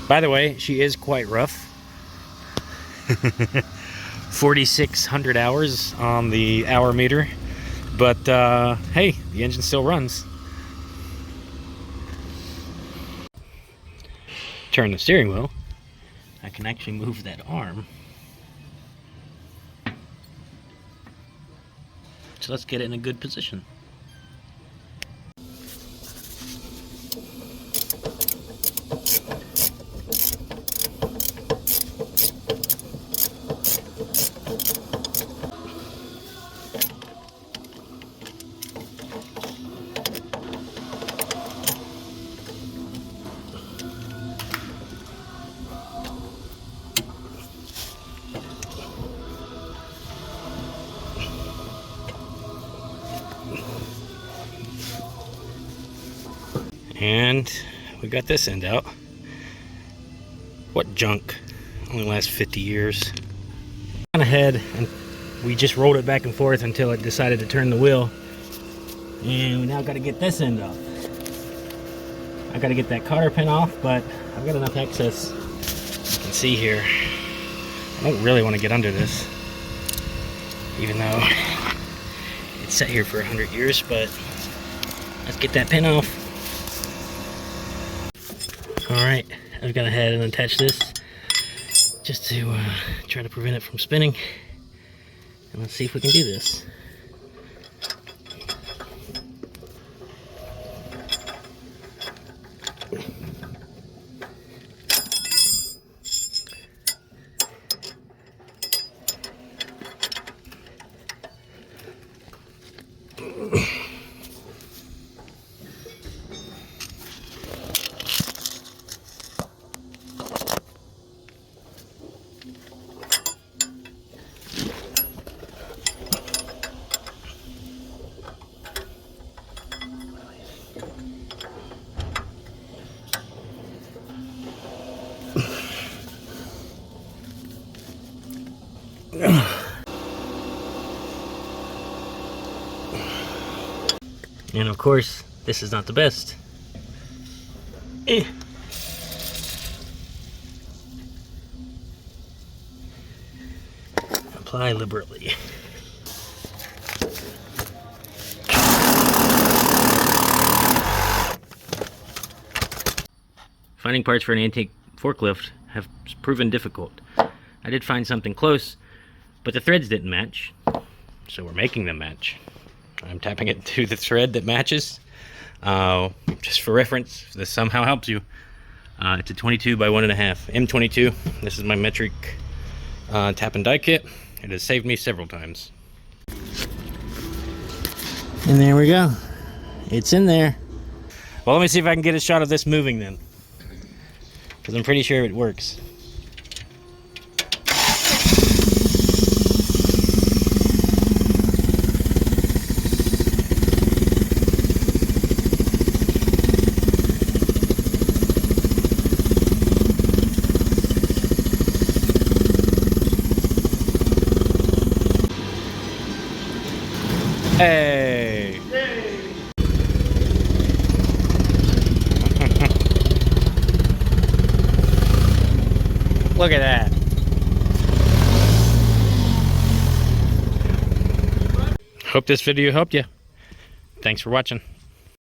By the way, she is quite rough. 4,600 hours on the hour meter. But hey, the engine still runs. Turn the steering wheel. I can actually move that arm. So let's get it in a good position. And we got this end out. What junk? Only lasts 50 years. On ahead, and we just rolled it back and forth until it decided to turn the wheel. And we now got to get this end off. I got to get that cotter pin off, but I've got enough excess. You can see here. I don't really want to get under this, even though it's sat here for 100 years. But let's get that pin off. Alright, I've gone ahead and attached this just to try to prevent it from spinning. And let's see if we can do this. And of course, this is not the best. Apply liberally. Finding parts for an antique forklift have proven difficult. I did find something close, but the threads didn't match, so we're making them match. I'm tapping it to the thread that matches. Just for reference, if this somehow helps you. It's a 22 by 1.5 M22. This is my metric tap and die kit. It has saved me several times. And there we go. It's in there. Well, let me see if I can get a shot of this moving then, because I'm pretty sure it works. Hey! Hey. Look at that. Hope this video helped you. Thanks for watching.